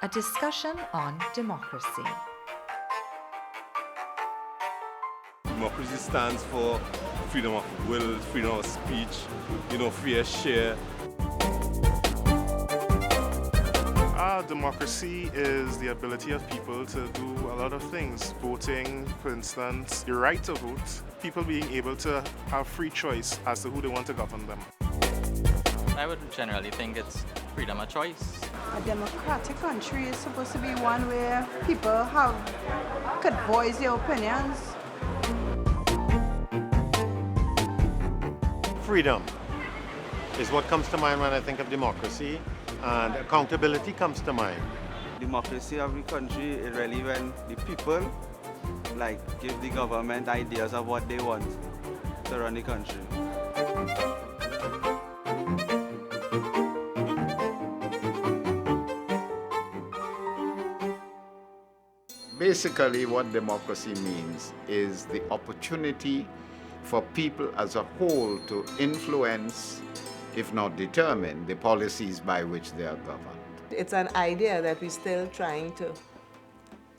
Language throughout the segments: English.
a discussion on democracy. Democracy stands for freedom of will, freedom of speech, fair share. Democracy is the ability of people to do a lot of things. Voting, for instance, the right to vote, people being able to have free choice as to who they want to govern them. I would generally think it's freedom of choice. A democratic country is supposed to be one where people could voice their opinions. Freedom is what comes to mind when I think of democracy, and accountability comes to mind. Democracy of the country is really when the people give the government ideas of what they want to run the country. Basically, what democracy means is the opportunity for people as a whole to influence, if not determine, the policies by which they are governed. It's an idea that we're still trying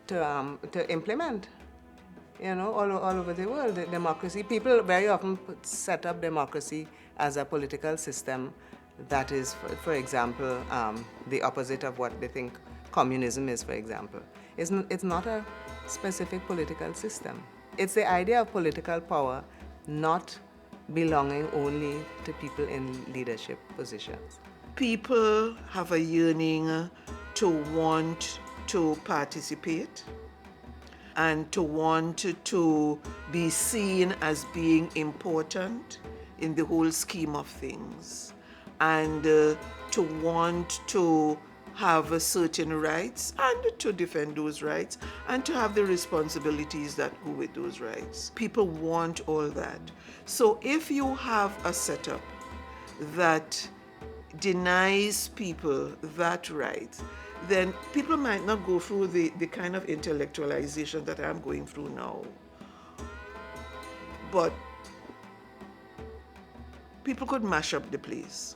to implement, all over the world. The democracy, people very often set up democracy as a political system that is, for example, the opposite of what they think communism is, for example. It's not a specific political system. It's the idea of political power not belonging only to people in leadership positions. People have a yearning to want to participate and to want to be seen as being important in the whole scheme of things, and to want to have certain rights and to defend those rights and to have the responsibilities that go with those rights. People want all that. So if you have a setup that denies people that right, then people might not go through the kind of intellectualization that I'm going through now. But people could mash up the place.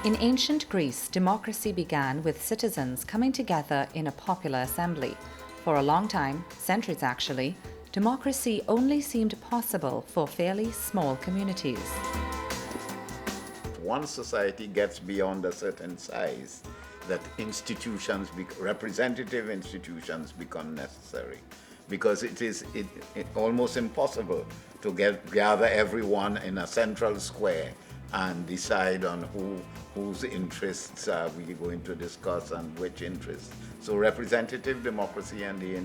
In ancient Greece, democracy began with citizens coming together in a popular assembly. For a long time, centuries actually, democracy only seemed possible for fairly small communities. Once society gets beyond a certain size, that institutions, representative institutions, become necessary, because it is almost impossible to gather everyone in a central square and decide on whose interests are we going to discuss and which interests. So representative democracy and the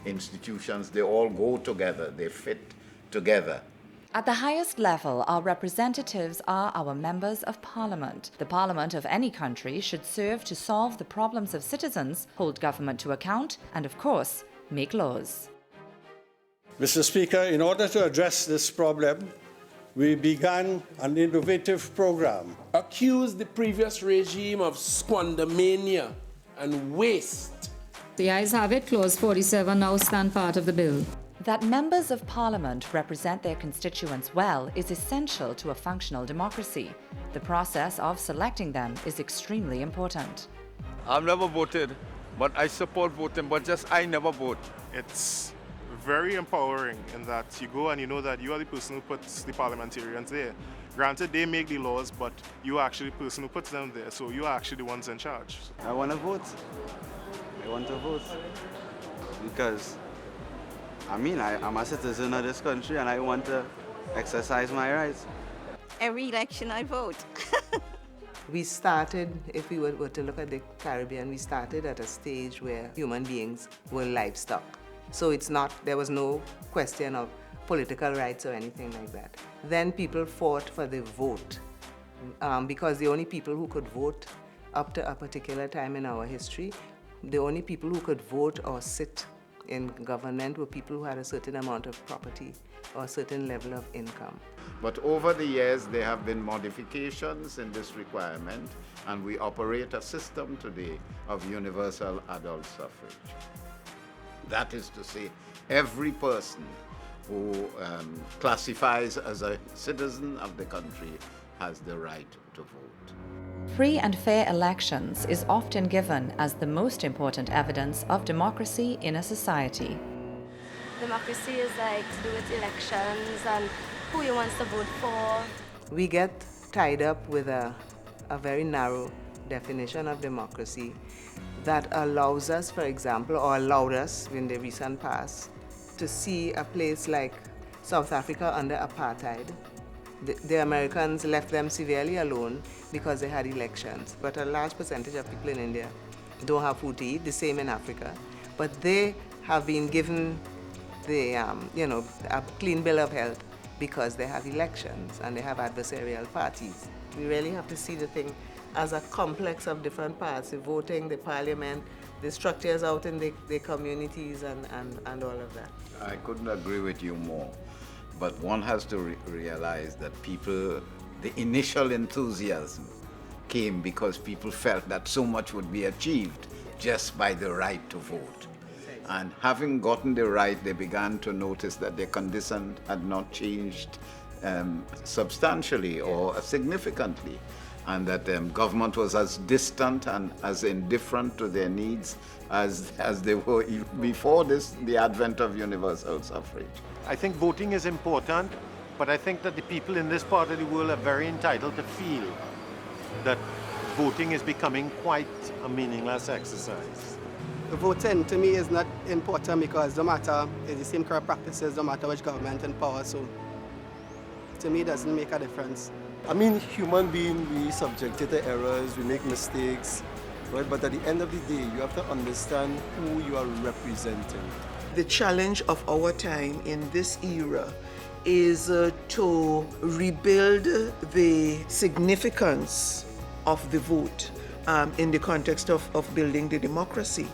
institutions, they all go together, they fit together. At the highest level, our representatives are our members of parliament. The parliament of any country should serve to solve the problems of citizens, hold government to account, and of course, make laws. Mr. Speaker, in order to address this problem, we began an innovative program. Accused the previous regime of squandermania and waste. The ayes have it. Clause 47 now stand part of the bill. That members of parliament represent their constituents well is essential to a functional democracy. The process of selecting them is extremely important. I've never voted, but I support voting, but just I never vote. It's very empowering in that you go and you know that you are the person who puts the parliamentarians there. Granted, they make the laws, but you are actually the person who puts them there, so you are actually the ones in charge. I want to vote. I want to vote because I'm a citizen of this country and I want to exercise my rights. Every election I vote. We started, if we were to look at the Caribbean, we started at a stage where human beings were livestock. So there was no question of political rights or anything like that. Then people fought for the vote because the only people who could vote up to a particular time in our history, the only people who could vote or sit in government were people who had a certain amount of property or a certain level of income. But over the years, there have been modifications in this requirement, and we operate a system today of universal adult suffrage. That is to say, every person who classifies as a citizen of the country has the right to vote. Free and fair elections is often given as the most important evidence of democracy in a society. Democracy is like to do with elections and who you want to vote for. We get tied up with a very narrow definition of democracy that allows us, for example, or allowed us in the recent past, to see a place like South Africa under apartheid. The Americans left them severely alone because they had elections. But a large percentage of people in India don't have food to eat, the same in Africa. But they have been given the, a clean bill of health because they have elections and they have adversarial parties. We really have to see the thing as a complex of different parts, the voting, the parliament, the structures out in the communities and all of that. I couldn't agree with you more. But one has to realize that people, the initial enthusiasm came because people felt that so much would be achieved just by the right to vote. And having gotten the right, they began to notice that their condition had not changed substantially or significantly, and that government was as distant and as indifferent to their needs as they were before the advent of universal suffrage. I think voting is important, but I think that the people in this part of the world are very entitled to feel that voting is becoming quite a meaningless exercise. Voting to me is not important because no matter, it's the same corrupt practices, no matter which government in power, so to me it doesn't make a difference. I mean, human beings, we subjected to errors, we make mistakes, right? But at the end of the day, you have to understand who you are representing. The challenge of our time in this era is to rebuild the significance of the vote in the context of building the democracy.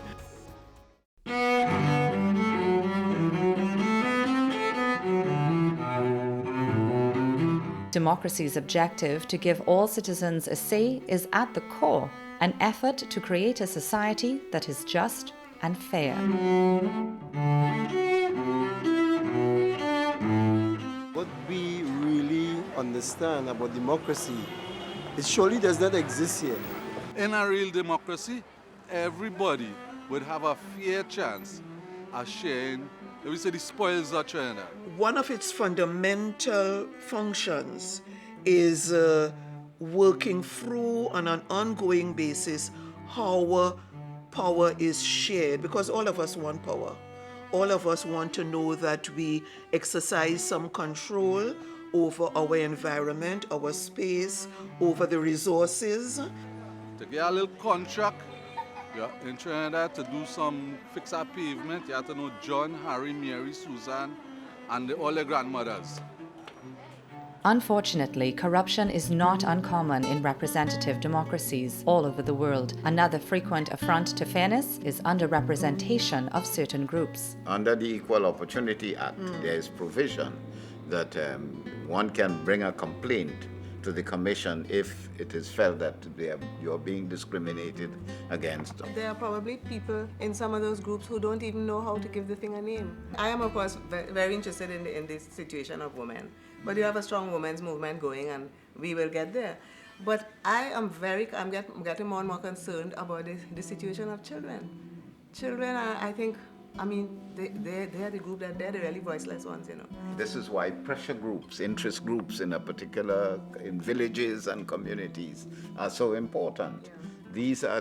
Democracy's objective to give all citizens a say is at the core an effort to create a society that is just and fair. What we really understand about democracy, it surely does not exist here. In a real democracy, everybody would have a fair chance of sharing, let me say, the spoils of Trinidad. One of its fundamental functions is working through on an ongoing basis how power is shared, because all of us want power. All of us want to know that we exercise some control over our environment, our space, over the resources. To get a little contract in Trinidad to do fix a pavement, you have to know John, Harry, Mary, Susan, and all their grandmothers. Unfortunately, corruption is not uncommon in representative democracies all over the world. Another frequent affront to fairness is underrepresentation of certain groups. Under the Equal Opportunity Act, there is provision that one can bring a complaint to the Commission if it is felt that you are being discriminated against. There are probably people in some of those groups who don't even know how to give the thing a name. I am, of course, very interested in the situation of women. But you have a strong women's movement going, and we will get there. But I'm getting more and more concerned about the situation of children. Children are, I think, they are the group that they're the really voiceless ones, you know. This is why pressure groups, interest groups in villages and communities are so important. Yeah. These are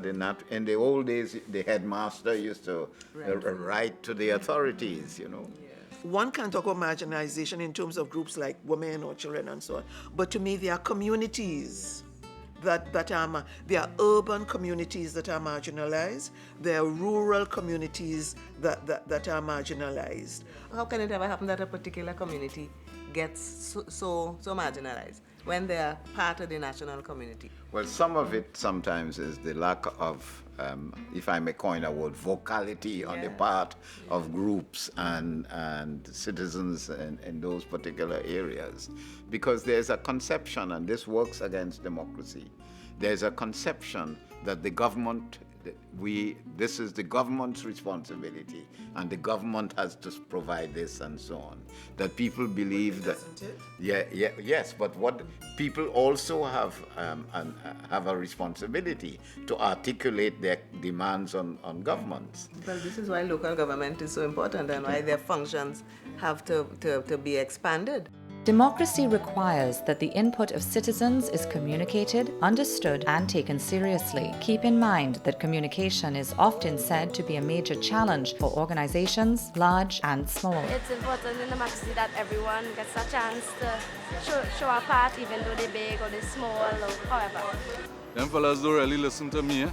in the old days, the headmaster used to write to the authorities, you know. One can talk about marginalization in terms of groups like women or children and so on, but to me, there are communities that are, there are urban communities that are marginalized, there are rural communities that are marginalized. How can it ever happen that a particular community gets so marginalized when they are part of the national community? Well, some of it sometimes is the lack of, if I may coin a word, vocality on the part of groups and citizens in those particular areas. Because there's a conception, and this works against democracy, there's a conception that the government this is the government's responsibility, and the government has to provide this and so on. That people believe that, yes, but what people also have a responsibility to articulate their demands on governments. Well, this is why local government is so important and why their functions have to be expanded. Democracy requires that the input of citizens is communicated, understood, and taken seriously. Keep in mind that communication is often said to be a major challenge for organizations, large and small. It's important in democracy that everyone gets a chance to show a part, even though they're big or they're small or however. Them fellas don't really listen to me.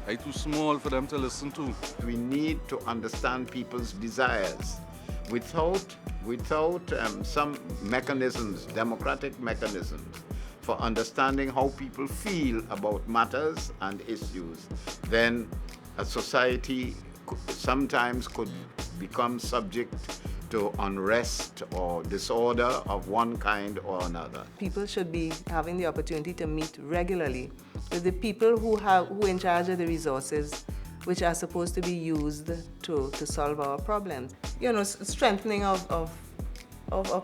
I'm too small for them to listen to. We need to understand people's desires. Without some mechanisms, democratic mechanisms, for understanding how people feel about matters and issues, then a society sometimes could become subject to unrest or disorder of one kind or another. People should be having the opportunity to meet regularly with the people who are in charge of the resources which are supposed to be used to solve our problems. You know, strengthening of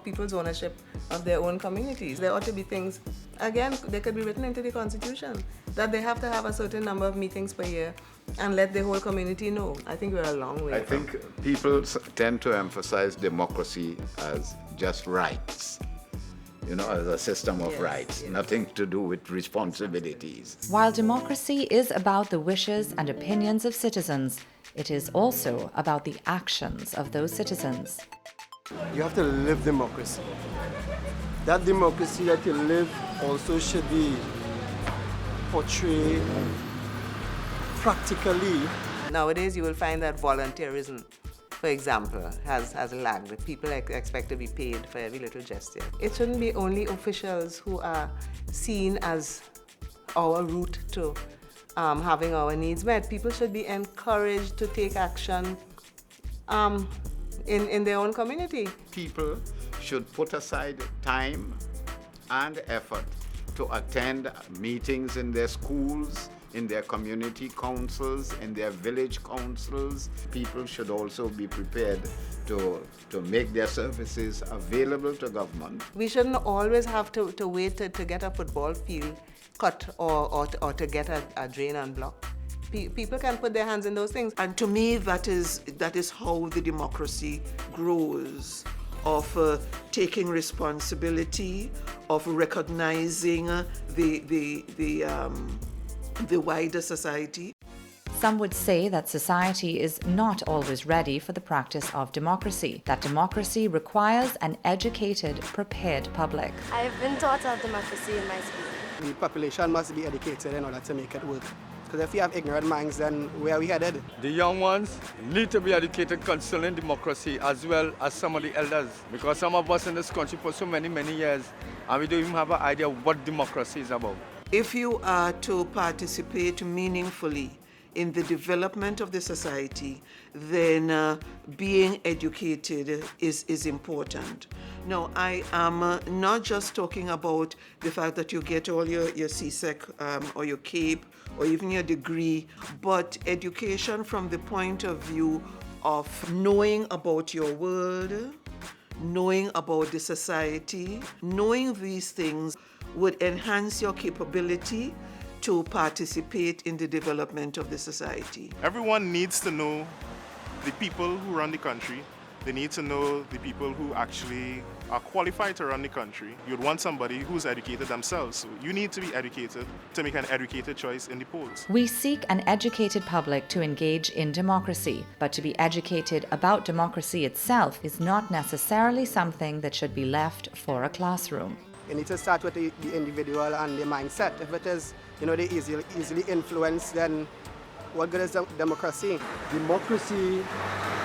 people's ownership of their own communities. There ought to be things, again, they could be written into the Constitution, that they have to have a certain number of meetings per year and let the whole community know. I think we're a long way. I think people tend to emphasize democracy as just rights, you know, as a system of rights, nothing to do with responsibilities. While democracy is about the wishes and opinions of citizens, it is also about the actions of those citizens. You have to live democracy. That democracy that you live also should be portrayed practically. Nowadays, you will find that volunteerism, for example, has lagged. People expect to be paid for every little gesture. It shouldn't be only officials who are seen as our route to having our needs met. People should be encouraged to take action in their own community. People should put aside time and effort to attend meetings in their schools, in their community councils, in their village councils. People should also be prepared to make their services available to government. We shouldn't always have to wait to get a football field cut or to get a drain unblocked. People can put their hands in those things. And to me, that is how the democracy grows, of taking responsibility, of recognizing the wider society. Some would say that society is not always ready for the practice of democracy, that democracy requires an educated, prepared public. I've been taught of democracy in my school. The population must be educated in order to make it work. Because if you have ignorant minds, then where are we headed? The young ones need to be educated concerning democracy as well as some of the elders. Because some of us in this country for so many years, and we don't even have an idea what democracy is about. If you are to participate meaningfully in the development of the society, then being educated is important. Now, I am not just talking about the fact that you get all your CSEC or your CAPE or even your degree, but education from the point of view of knowing about your world, knowing about the society. Knowing these things would enhance your capability to participate in the development of the society. Everyone needs to know the people who run the country. They need to know the people who actually are qualified to run the country. You'd want somebody who's educated themselves. So you need to be educated to make an educated choice in the polls. We seek an educated public to engage in democracy, but to be educated about democracy itself is not necessarily something that should be left for a classroom. You need to start with the individual and the mindset. If it is, they easily influenced, then what good is democracy? Democracy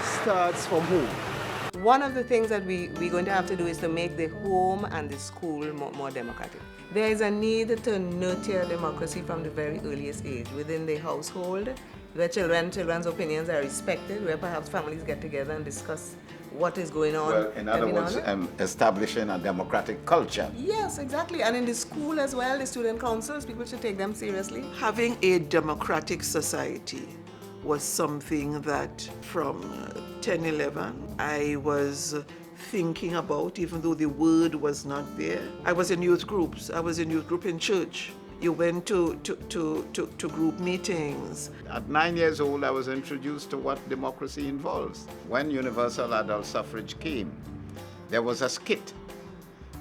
starts from home. One of the things that we're going to have to do is to make the home and the school more democratic. There is a need to nurture democracy from the very earliest age within the household, where children's opinions are respected, where perhaps families get together and discuss what is going on. Well, in other words, establishing a democratic culture. Yes, exactly. And in the school as well, the student councils, people should take them seriously. Having a democratic society was something that from 10-11 I was thinking about, even though the word was not there. I was in youth groups. I was in youth group in church. You went to group meetings. At 9 years old, I was introduced to what democracy involves. When universal adult suffrage came, there was a skit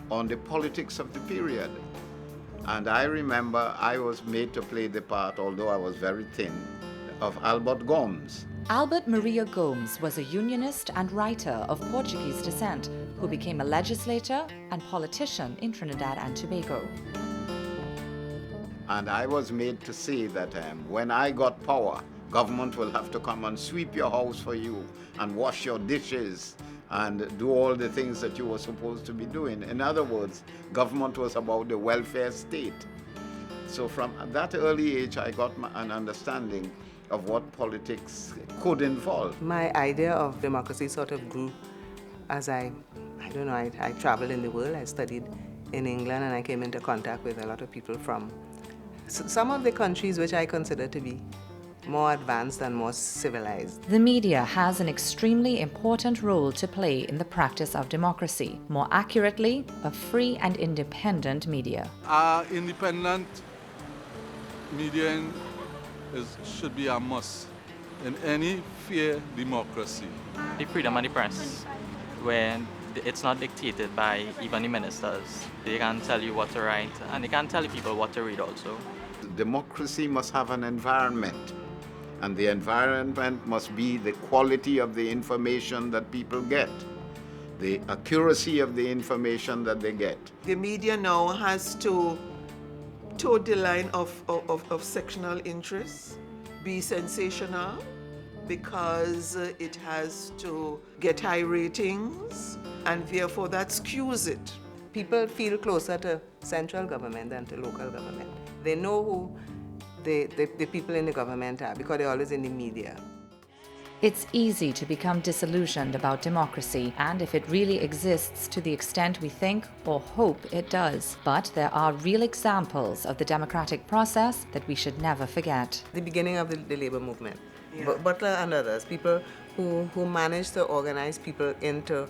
on the politics of the period. And I remember I was made to play the part, although I was very thin, of Albert Gomes. Albert Maria Gomes was a unionist and writer of Portuguese descent who became a legislator and politician in Trinidad and Tobago. And I was made to say that when I got power, government will have to come and sweep your house for you and wash your dishes and do all the things that you were supposed to be doing. In other words, government was about the welfare state. So from that early age, I got an understanding of what politics could involve. My idea of democracy sort of grew as I traveled in the world. I studied in England and I came into contact with a lot of people from some of the countries which I consider to be more advanced and more civilized. The media has an extremely important role to play in the practice of democracy. More accurately, a free and independent media. Independent media should be a must in any fair democracy. The freedom of the press, where it's not dictated by even the ministers. They can tell you what to write and they can tell the people what to read also. Democracy must have an environment, and the environment must be the quality of the information that people get, the accuracy of the information that they get. The media now has to toe the line of sectional interests, be sensational, because it has to get high ratings, and therefore that skews it. People feel closer to central government than to local government. They know who the people in the government are because they're always in the media. It's easy to become disillusioned about democracy and if it really exists to the extent we think or hope it does. But there are real examples of the democratic process that we should never forget. The beginning of the labor movement. Yeah. Butler and others, people who managed to organize people into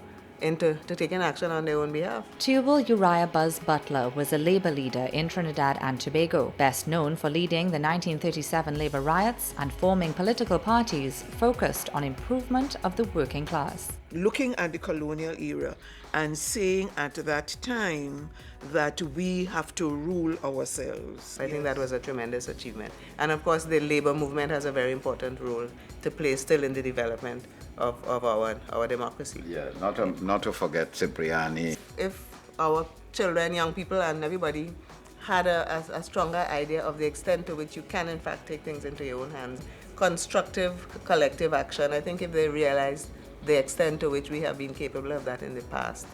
taking action on their own behalf. Tubal Uriah Buzz Butler was a labor leader in Trinidad and Tobago, best known for leading the 1937 labor riots and forming political parties focused on improvement of the working class. Looking at the colonial era and saying at that time that we have to rule ourselves. I think that was a tremendous achievement. And of course the labor movement has a very important role to play still in the development of our democracy. Yeah, not to forget Cipriani. If our children, young people and everybody had a stronger idea of the extent to which you can in fact take things into your own hands, constructive collective action, I think if they realized the extent to which we have been capable of that in the past,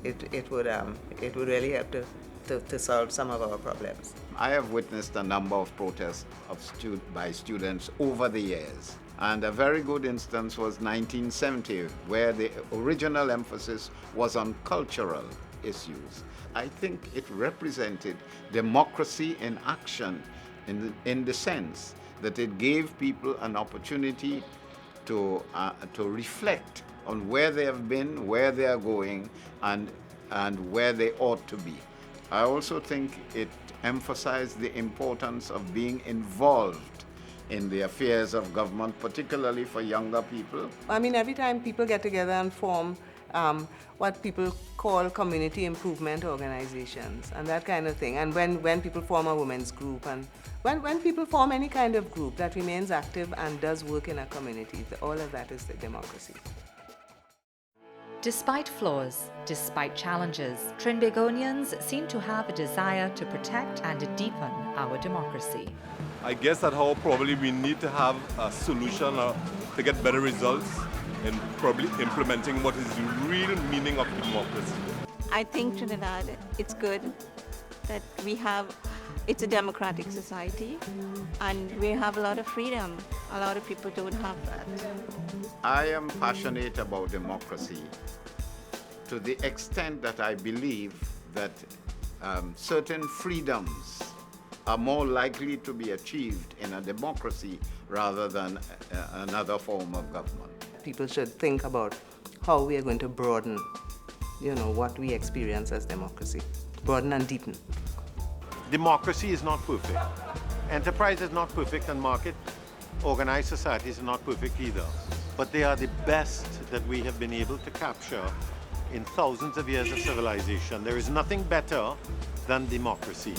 it would really help to solve some of our problems. I have witnessed a number of protests by students over the years. And a very good instance was 1970, where the original emphasis was on cultural issues. I think it represented democracy in action in the sense that it gave people an opportunity to reflect on where they have been, where they are going, and where they ought to be. I also think it emphasized the importance of being involved in the affairs of government, particularly for younger people. I mean, every time people get together and form what people call community improvement organizations and that kind of thing, and when people form a women's group, and when people form any kind of group that remains active and does work in a community, all of that is the democracy. Despite flaws, despite challenges, Trinbagonians seem to have a desire to protect and deepen our democracy. I guess at how probably we need to have a solution to get better results in probably implementing what is the real meaning of democracy. I think Trinidad, it's good that we have It's a democratic society, and we have a lot of freedom. A lot of people don't have that. I am passionate about democracy to the extent that I believe that certain freedoms are more likely to be achieved in a democracy rather than another form of government. People should think about how we are going to broaden, what we experience as democracy. Broaden and deepen. Democracy is not perfect. Enterprise is not perfect, and market organized societies are not perfect either. But they are the best that we have been able to capture in thousands of years of civilization. There is nothing better than democracy.